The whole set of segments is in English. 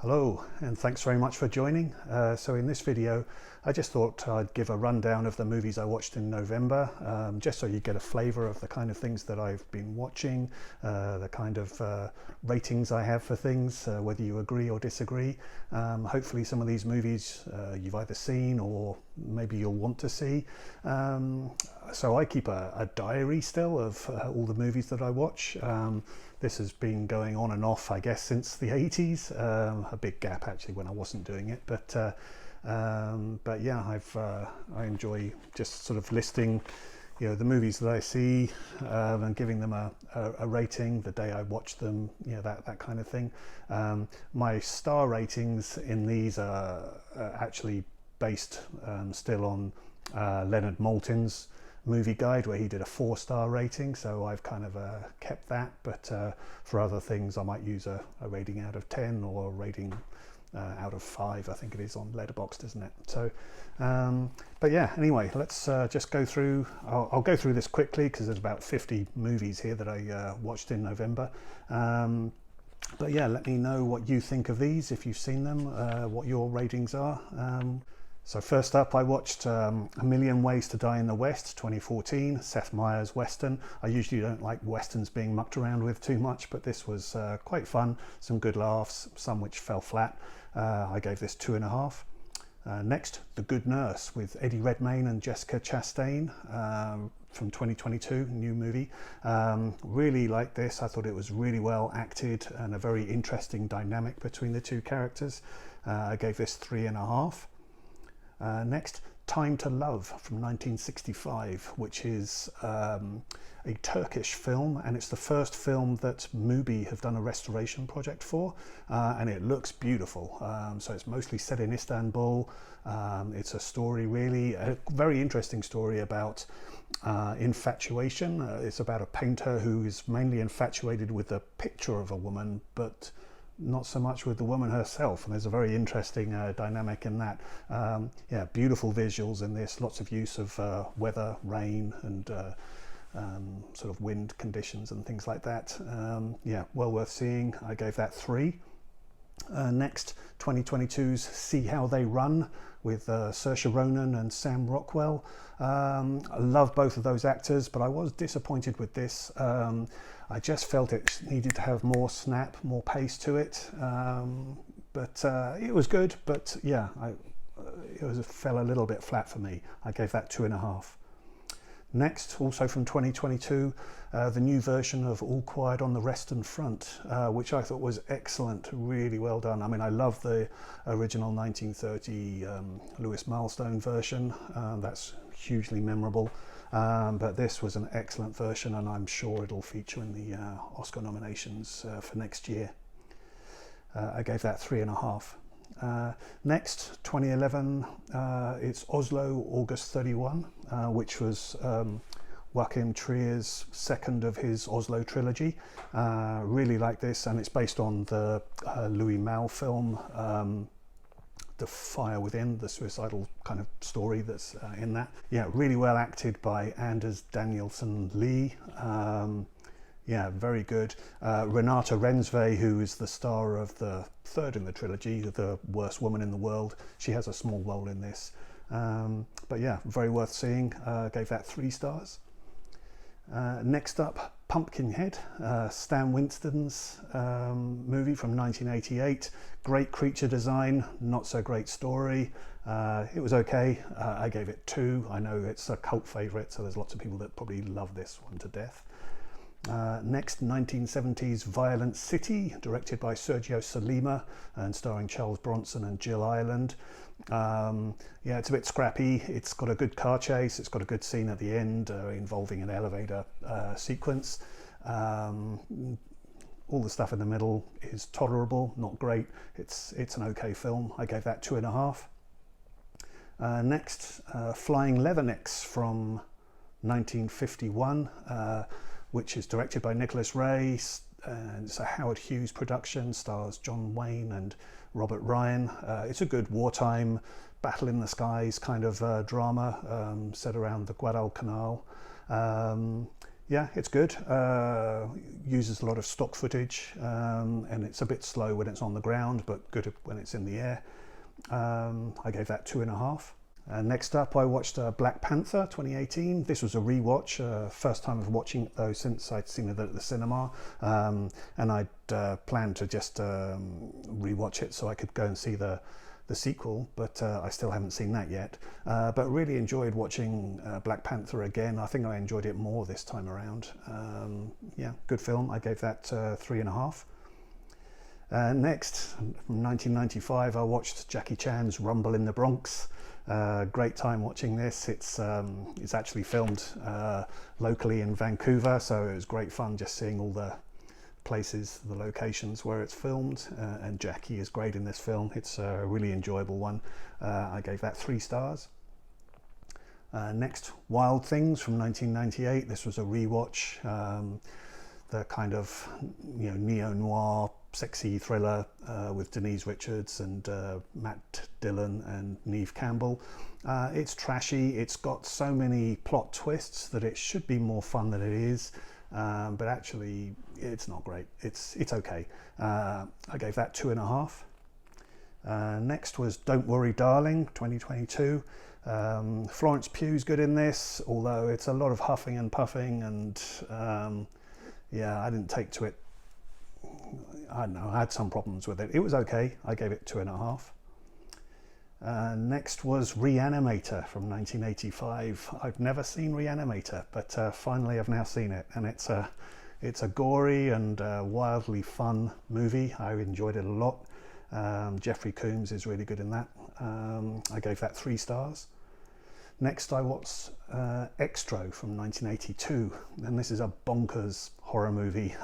Hello, and thanks very much for joining. So in this video, I just thought I'd give a rundown of the movies I watched in November, just so you get a flavour of the kind of things that I've been watching, the kind of ratings I have for things, whether you agree or disagree. Hopefully some of these movies you've either seen or maybe you'll want to see. So I keep a diary still of all the movies that I watch. This has been going on and off, I guess, since the 80s. A big gap actually when I wasn't doing it, but yeah, I enjoy just sort of listing, the movies that I see and giving them a rating the day I watch them, that kind of thing. My star ratings in these are actually based still on Leonard Maltin's movie guide, where he did a 4-star rating, so I've kind of kept that, but for other things I might use a rating out of 10 or a rating out of 5, I think it is on Letterboxd, isn't it? So but yeah, anyway, let's just go through. I'll go through this quickly because there's about 50 movies here that I watched in November. But yeah, let me know what you think of these, if you've seen them, what your ratings are. So first up, I watched A Million Ways to Die in the West, 2014, Seth Meyers Western. I usually don't like Westerns being mucked around with too much, but this was quite fun, some good laughs, some which fell flat. I gave this 2.5. Next, The Good Nurse with Eddie Redmayne and Jessica Chastain from 2022, new movie. Really liked this. I thought it was really well acted and a very interesting dynamic between the two characters. I gave this 3.5. Next, Time to Love from 1965, which is a Turkish film, and it's the first film that Mubi have done a restoration project for, and it looks beautiful. So it's mostly set in Istanbul. It's a story, really, a very interesting story about infatuation. It's about a painter who is mainly infatuated with a picture of a woman, but not so much with the woman herself, and there's a very interesting dynamic in that. Yeah, beautiful visuals in this, lots of use of weather, rain, and sort of wind conditions and things like that. Yeah, well worth seeing. I gave that 3. Next, 2022's See How They Run with Saoirse Ronan and Sam Rockwell. I love both of those actors, but I was disappointed with this. I just felt it needed to have more snap, more pace to it. But it was good, but yeah, it fell a little bit flat for me. I gave that 2.5. Next, also from 2022, the new version of All Quiet on the Western Front, which I thought was excellent, really well done. I mean, I love the original 1930 Lewis Milestone version. That's hugely memorable. But this was an excellent version, and I'm sure it'll feature in the Oscar nominations for next year. I gave that 3.5. Next, 2011, it's Oslo, August 31, which was Joachim Trier's second of his Oslo trilogy. Really like this, and it's based on the Louis Malle film, The Fire Within, the suicidal kind of story that's in that. Yeah, really well acted by Anders Danielsen Lee. Yeah, very good. Renata Rensve, who is the star of the third in the trilogy, The Worst Woman in the World, she has a small role in this. But yeah, very worth seeing. Gave that 3 stars. Next up, Pumpkinhead, Stan Winston's movie from 1988. Great creature design, not so great story. It was okay. I gave it 2. I know it's a cult favourite, so there's lots of people that probably love this one to death. Next, 1970s Violent City, directed by Sergio Solima and starring Charles Bronson and Jill Ireland. Yeah, it's a bit scrappy. It's got a good car chase. It's got a good scene at the end involving an elevator sequence. All the stuff in the middle is tolerable, not great. It's an okay film. I gave that 2.5. Next, Flying Leathernecks from 1951. Which is directed by Nicholas Ray, and it's a Howard Hughes production, stars John Wayne and Robert Ryan. It's a good wartime battle in the skies kind of drama set around the Guadalcanal. Yeah, it's good. Uses a lot of stock footage, and it's a bit slow when it's on the ground, but good when it's in the air. I gave that 2.5. Next up, I watched Black Panther 2018. This was a rewatch, first time of watching it though since I'd seen it at the cinema, and I'd planned to just rewatch it so I could go and see the sequel, but I still haven't seen that yet. But really enjoyed watching Black Panther again. I think I enjoyed it more this time around. Yeah, good film. I gave that 3.5. Next, from 1995, I watched Jackie Chan's Rumble in the Bronx. Great time watching this. It's actually filmed locally in Vancouver, so it was great fun just seeing all the places, the locations where it's filmed, and Jackie is great in this film. It's a really enjoyable one. I gave that 3 stars. Next, Wild Things from 1998. This was a rewatch. The kind of, you know, neo-noir sexy thriller with Denise Richards and Matt Dillon and Neve Campbell. It's trashy. It's got so many plot twists that it should be more fun than it is, but actually it's not great. It's okay. I gave that 2.5. Next was Don't Worry Darling 2022. Florence Pugh's good in this, although it's a lot of huffing and puffing, and yeah, I didn't take to it. I don't know, I had some problems with it. It was okay. I gave it 2.5. Next was Reanimator from 1985. I've never seen Reanimator, but finally I've now seen it, and it's a gory and wildly fun movie. I enjoyed it a lot. Jeffrey Combs is really good in that. I gave that 3 stars. Next I watched Extro from 1982, and this is a bonkers horror movie.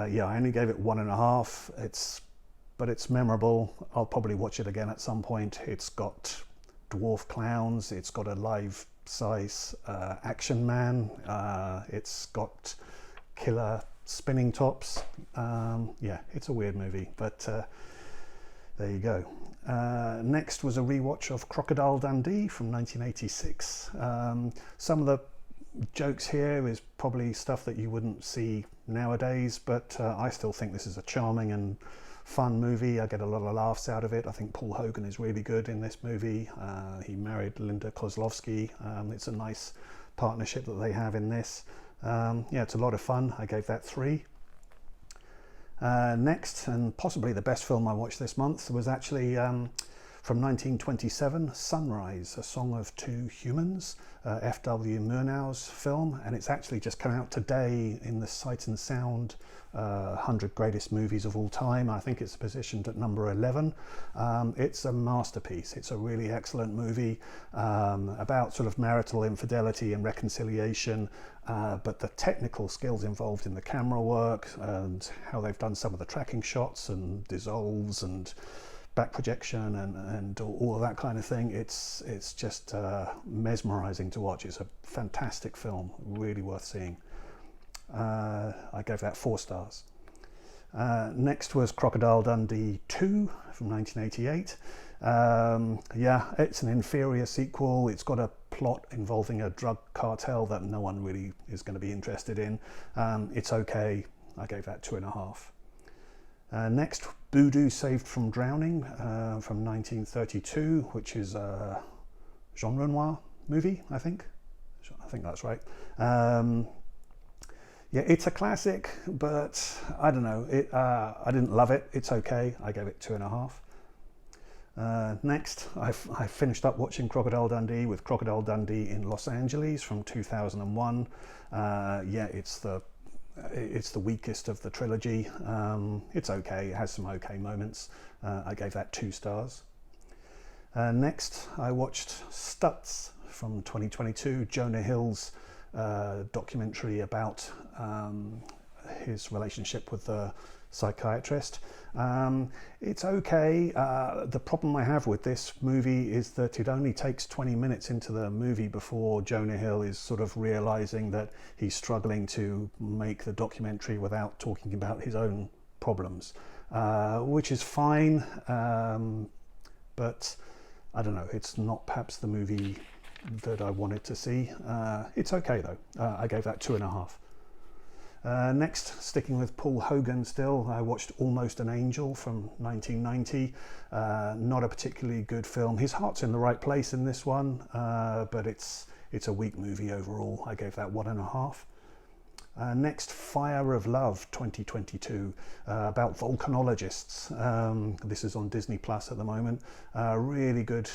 Yeah, I only gave it 1.5. But it's memorable. I'll probably watch it again at some point. It's got dwarf clowns. It's got a life-size action man. It's got killer spinning tops. Yeah, it's a weird movie, but there you go. Next was a rewatch of Crocodile Dundee from 1986. Some of the jokes here is probably stuff that you wouldn't see nowadays, but I still think this is a charming and fun movie. I get a lot of laughs out of it. I think Paul Hogan is really good in this movie. He married Linda Kozlovsky. It's a nice partnership that they have in this. Yeah, it's a lot of fun. I gave that 3. Next, and possibly the best film I watched this month, was actually from 1927, Sunrise, A Song of Two Humans, F.W. Murnau's film, and it's actually just come out today in the Sight and Sound 100 Greatest Movies of All Time. I think it's positioned at number 11. It's a masterpiece. It's a really excellent movie about sort of marital infidelity and reconciliation, but the technical skills involved in the camera work and how they've done some of the tracking shots and dissolves and back projection and all of that kind of thing, it's just mesmerizing to watch. It's a fantastic film, really worth seeing. I gave that 4 stars. Next was Crocodile Dundee 2 from 1988. Yeah, it's an inferior sequel. It's got a plot involving a drug cartel that no one really is going to be interested in. It's okay. I gave that 2.5. Next, Voodoo Saved from Drowning from 1932, which is a Jean Renoir movie, I think that's right. Yeah, it's a classic, but I don't know. I didn't love it. It's okay. I gave it 2.5. Next, I finished up watching Crocodile Dundee with Crocodile Dundee in Los Angeles from 2001. Yeah, it's the weakest of the trilogy. It's okay. It has some okay moments. I gave that 2 stars. Next, I watched Stutz from 2022, Jonah Hill's documentary about his relationship with the psychiatrist. It's okay. The problem I have with this movie is that it only takes 20 minutes into the movie before Jonah Hill is sort of realizing that he's struggling to make the documentary without talking about his own problems, which is fine, but I don't know, it's not perhaps the movie that I wanted to see. It's okay though. I gave that 2.5. Next, sticking with Paul Hogan still, I watched Almost an Angel from 1990. Not a particularly good film. His heart's in the right place in this one, but it's a weak movie overall. I gave that 1.5. Next, Fire of Love 2022, about volcanologists. This is on Disney Plus at the moment. Really good,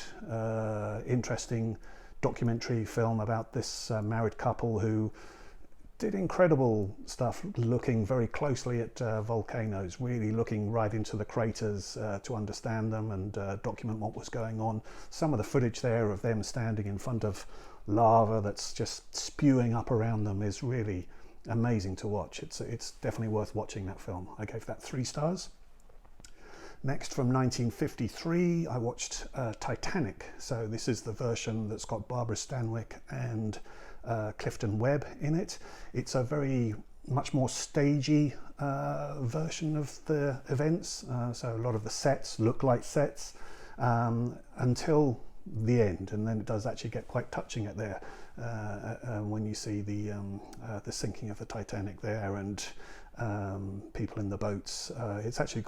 interesting documentary film about this married couple who did incredible stuff, looking very closely at volcanoes, really looking right into the craters to understand them and document what was going on. Some of the footage there of them standing in front of lava that's just spewing up around them is really amazing to watch. It's definitely worth watching that film. I gave that 3 stars. Next, from 1953, I watched Titanic. So this is the version that's got Barbara Stanwyck and Clifton Webb in it. It's a much more stagey version of the events. So a lot of the sets look like sets until the end, and then it does actually get quite touching at there when you see the sinking of the Titanic there and people in the boats. It's actually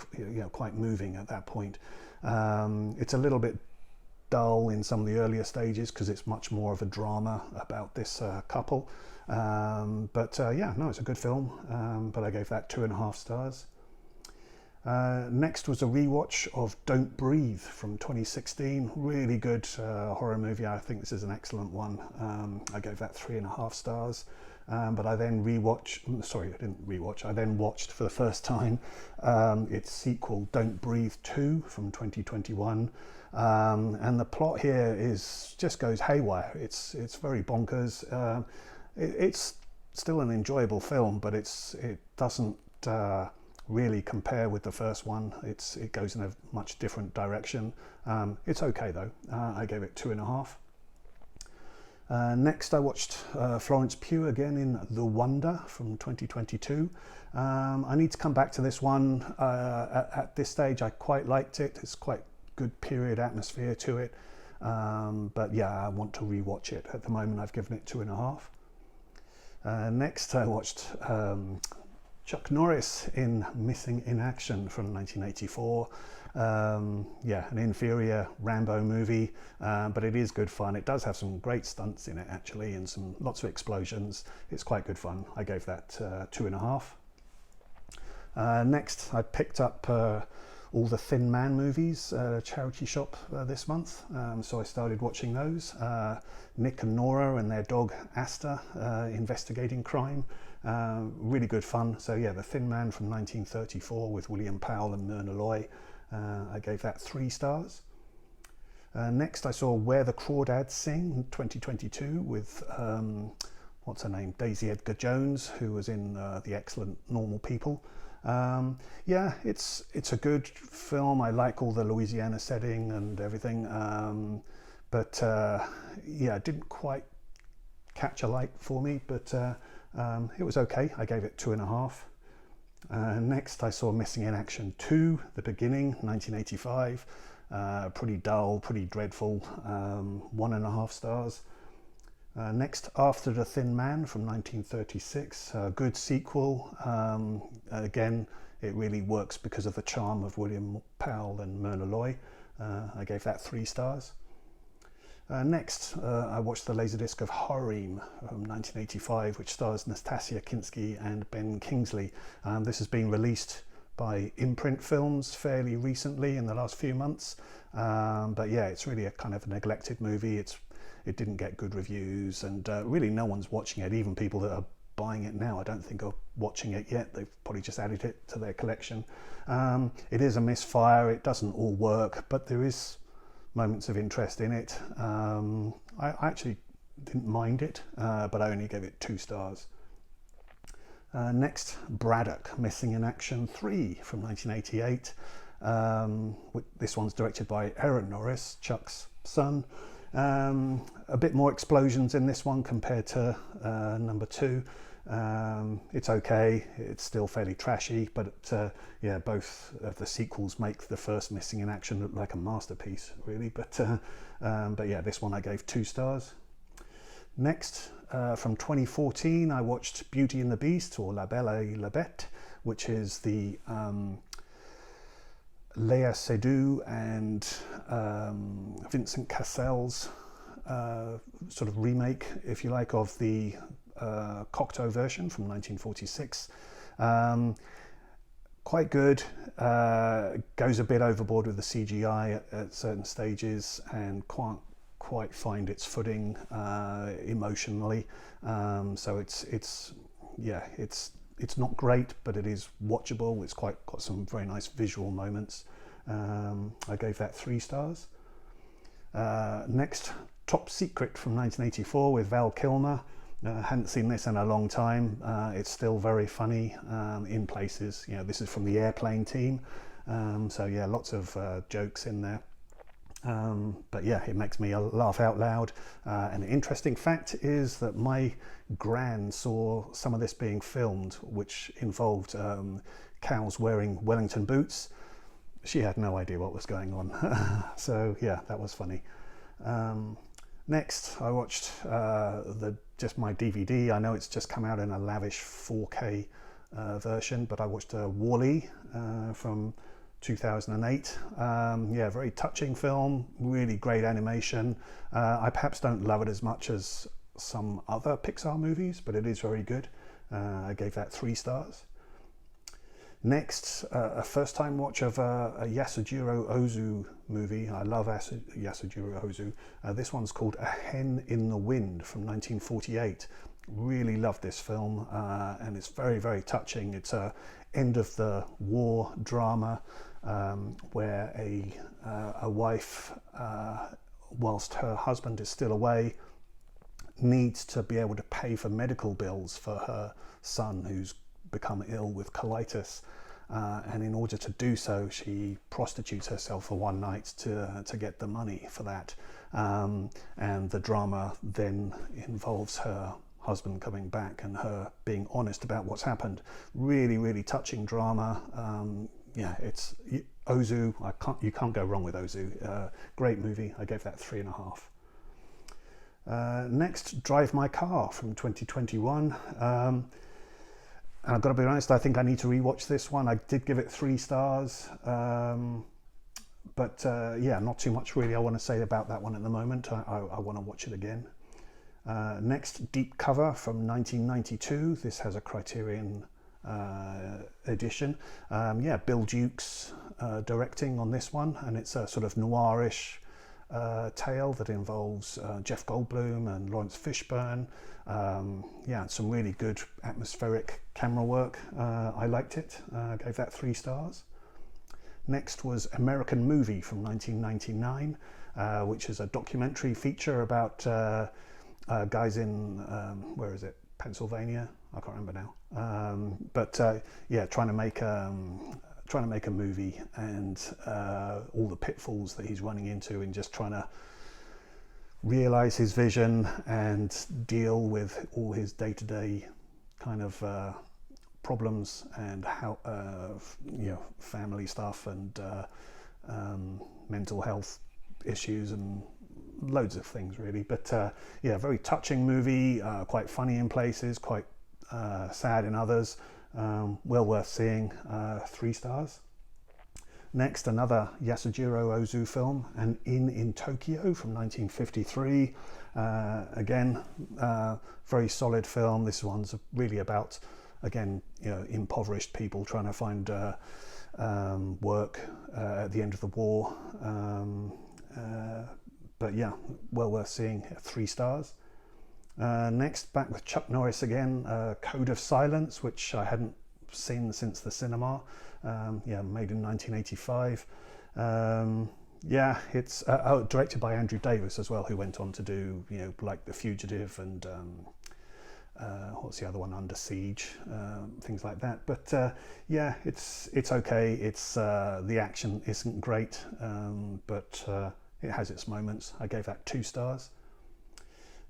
quite moving at that point. It's a little bit dull in some of the earlier stages because it's much more of a drama about this couple, but yeah, no, it's a good film, but I gave that 2.5 stars. Next was a rewatch of Don't Breathe from 2016. Really good horror movie. I think this is an excellent one. I gave that 3.5 stars. But I then I then watched for the first time its sequel, Don't Breathe 2 from 2021. And the plot here just goes haywire. It's very bonkers. It's still an enjoyable film, but it doesn't really compare with the first one. It goes in a much different direction. It's okay though. I gave it 2.5. Next I watched Florence Pugh again in The Wonder from 2022. I need to come back to this one. At this stage I quite liked it. It's quite good period atmosphere to it. But yeah, I want to rewatch it. At the moment I've given it 2.5. Next I watched Chuck Norris in Missing in Action from 1984. Yeah, an inferior Rambo movie, but it is good fun. It does have some great stunts in it actually, and lots of explosions. It's quite good fun. I gave that 2.5. Next I picked up all the Thin Man movies, charity shop this month, so I started watching those. Nick and Nora and their dog Asta investigating crime. Really good fun. So yeah, The Thin Man from 1934 with William Powell and Myrna Loy. I gave that 3 stars. Next I saw Where the Crawdads Sing 2022 with what's her name, Daisy Edgar Jones, who was in the excellent Normal People. Yeah, it's a good film. I like all the Louisiana setting and everything, but yeah, it didn't quite catch a light for me, but it was okay. I gave it 2.5. Next I saw Missing in Action 2, The Beginning, 1985. Pretty dull, pretty dreadful, 1.5 stars. Next, After the Thin Man from 1936, a good sequel. Again, it really works because of the charm of William Powell and Myrna Loy. I gave that 3 stars. Next, I watched the Laserdisc of Harem from 1985, which stars Nastasia Kinski and Ben Kingsley. This has been released by Imprint Films fairly recently in the last few months. But yeah, it's really a kind of a neglected movie. It didn't get good reviews, and really no one's watching it. Even people that are buying it now I don't think are watching it yet. They've probably just added it to their collection. It is a misfire. It doesn't all work, but there is moments of interest in it. I actually didn't mind it, but I only gave it 2 stars. Next, Braddock, Missing in Action 3 from 1988. This one's directed by Aaron Norris, Chuck's son. A bit more explosions in this one compared to number 2. It's okay, it's still fairly trashy, but yeah, both of the sequels make the first Missing in Action look like a masterpiece really, but yeah, this one I gave 2 stars. Next, from 2014, I watched Beauty and the Beast, or La Belle et la Bête, which is the Léa Seydoux and Vincent Cassel's sort of remake, if you like, of the Cocteau version from 1946. Quite good. Goes a bit overboard with the CGI at certain stages and can't quite find its footing emotionally. So it's not great, but it is watchable. It's got some very nice visual moments. I gave that 3 stars. Next, Top Secret from 1984 with Val Kilmer. Hadn't seen this in a long time. It's still very funny in places. You know, this is from the Airplane team. So yeah, lots of jokes in there. But yeah, it makes me laugh out loud. An interesting fact is that my gran saw some of this being filmed, which involved cows wearing Wellington boots. She had no idea what was going on. So yeah, that was funny. Next, I watched just my DVD. I know it's just come out in a lavish 4K version, but I watched WALL-E from 2008. Yeah, very touching film, really great animation. I perhaps don't love it as much as some other Pixar movies, but it is very good. I gave that 3 stars. Next, a first time watch of a Yasujiro Ozu movie. I love Yasujiro Ozu. This one's called A Hen in the Wind from 1948. Really love this film, and it's very, very touching. It's a end of the war drama where a wife, whilst her husband is still away, needs to be able to pay for medical bills for her son who's become ill with colitis, and in order to do so she prostitutes herself for one night to get the money for that, and the drama then involves her husband coming back and her being honest about what's happened. Really, really touching drama. Yeah, it's Ozu. You can't go wrong with Ozu. Great movie. I gave that 3.5. Next, Drive My Car from 2021. And I've got to be honest, I think I need to rewatch this one. I did give it 3 stars, but yeah, not too much really I want to say about that one at the moment. I want to watch it again. Next, Deep Cover from 1992. This has a Criterion edition. Yeah, Bill Duke's directing on this one, and it's a sort of noirish tale that involves Jeff Goldblum and Lawrence Fishburne. Yeah, some really good atmospheric camera work. I liked it. Gave that 3 stars. Next was American Movie from 1999, which is a documentary feature about guys in where is it? Pennsylvania? I can't remember now. But yeah, trying to make a movie, and all the pitfalls that he's running into in just trying to realize his vision and deal with all his day-to-day kind of problems and how you know, family stuff and mental health issues and loads of things really. But yeah, very touching movie, quite funny in places, quite sad in others. Well worth seeing. 3 stars. Next, another Yasujiro Ozu film, An Inn in Tokyo from 1953. Again, very solid film. This one's really about, again, you know, impoverished people trying to find work at the end of the war. But yeah, well worth seeing. 3 stars. Next, back with Chuck Norris again, Code of Silence, which I hadn't seen since the cinema. Yeah, made in 1985. Yeah, it's directed by Andrew Davis as well, who went on to do, you know, like The Fugitive and what's the other one, Under Siege, things like that. But yeah, it's okay. It's the action isn't great, but it has its moments. I gave that 2 stars.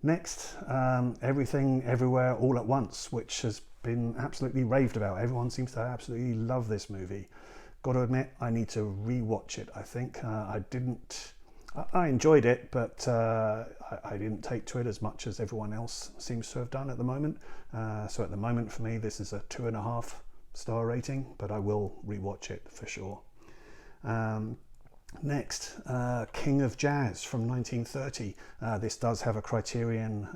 Next, Everything Everywhere All at Once, which has been absolutely raved about. Everyone seems to absolutely love this movie. Got to admit, I need to re-watch it. I think I I enjoyed it, but I didn't take to it as much as everyone else seems to have done at the moment. So at the moment, for me, this is a 2.5-star rating, but I will rewatch it for sure. Next, King of Jazz from 1930. This does have a Criterion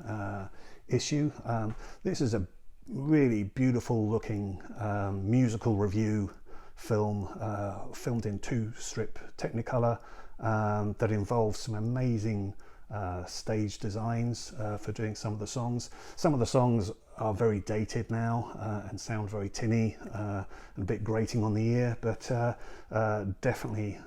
issue. This is a really beautiful looking musical review film, filmed in 2-strip Technicolor, that involves some amazing stage designs for doing some of the songs. Some of the songs are very dated now and sound very tinny and a bit grating on the ear, but definitely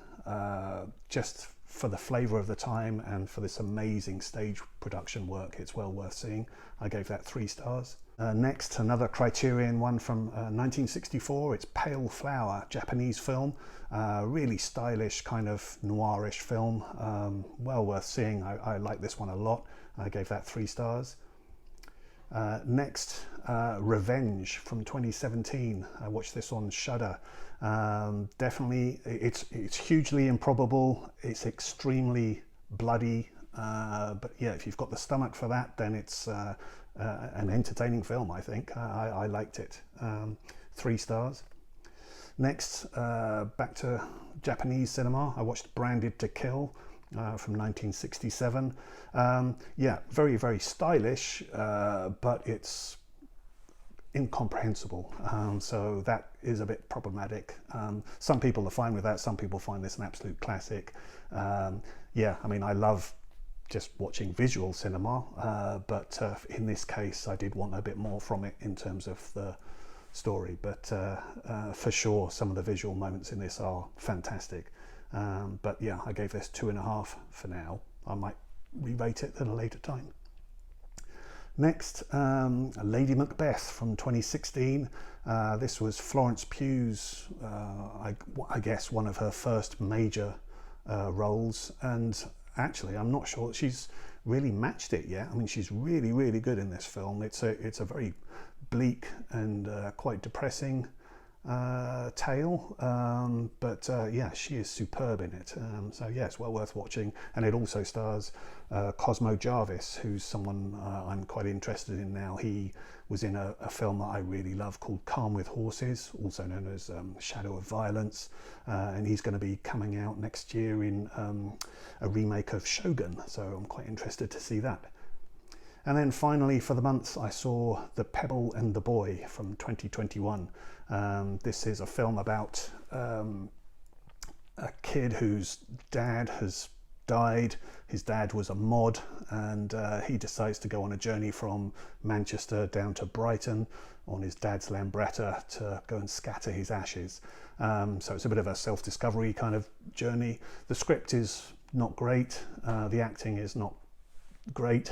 just for the flavour of the time and for this amazing stage production work, it's well worth seeing. I gave that 3 stars. Next, another Criterion one from 1964. It's Pale Flower, Japanese film. Really stylish, kind of noirish film. Well worth seeing. I like this one a lot. I gave that 3 stars. Next, Revenge from 2017. I watched this on Shudder. Definitely, it's hugely improbable. It's extremely bloody. But yeah, if you've got the stomach for that, then it's an entertaining film, I think. I liked it. 3 stars. Next, back to Japanese cinema. I watched Branded to Kill from 1967. Yeah, very, very stylish, but it's incomprehensible. So that is a bit problematic. Some people are fine with that. Some people find this an absolute classic. Yeah, I mean, I love just watching visual cinema, but in this case I did want a bit more from it in terms of the story, but for sure some of the visual moments in this are fantastic. But yeah, I gave this 2.5 for now. I might re-rate it at a later time. Next, Lady Macbeth from 2016. This was Florence Pugh's, I guess, one of her first major roles, and actually I'm not sure that she's really matched it yet. I mean, she's really, really good in this film. It's a very bleak and quite depressing tale, but yeah, she is superb in it. So yeah, it's well worth watching, and it also stars Cosmo Jarvis, who's someone I'm quite interested in now. He was in a film that I really love called Calm with Horses, also known as Shadow of Violence, and he's going to be coming out next year in a remake of Shogun, so I'm quite interested to see that. And then finally for the month, I saw The Pebble and the Boy from 2021. This is a film about a kid whose dad has died. His dad was a mod, and he decides to go on a journey from Manchester down to Brighton on his dad's Lambretta to go and scatter his ashes. So it's a bit of a self-discovery kind of journey. The script is not great. The acting is not great,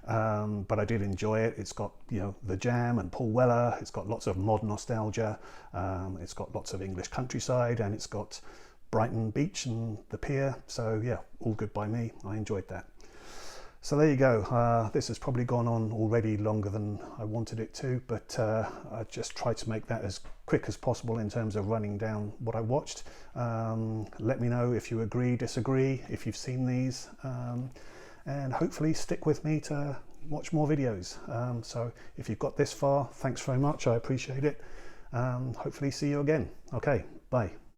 but I did enjoy it. It's got, you know, The Jam and Paul Weller. It's got lots of mod nostalgia. It's got lots of English countryside, and it's got Brighton Beach and the pier. So yeah, all good by me. I enjoyed that. So there you go. This has probably gone on already longer than I wanted it to, but I just tried to make that as quick as possible in terms of running down what I watched. Let me know if you agree, disagree, if you've seen these. And hopefully stick with me to watch more videos. So if you've got this far, thanks very much. I appreciate it. Hopefully see you again. Okay, bye.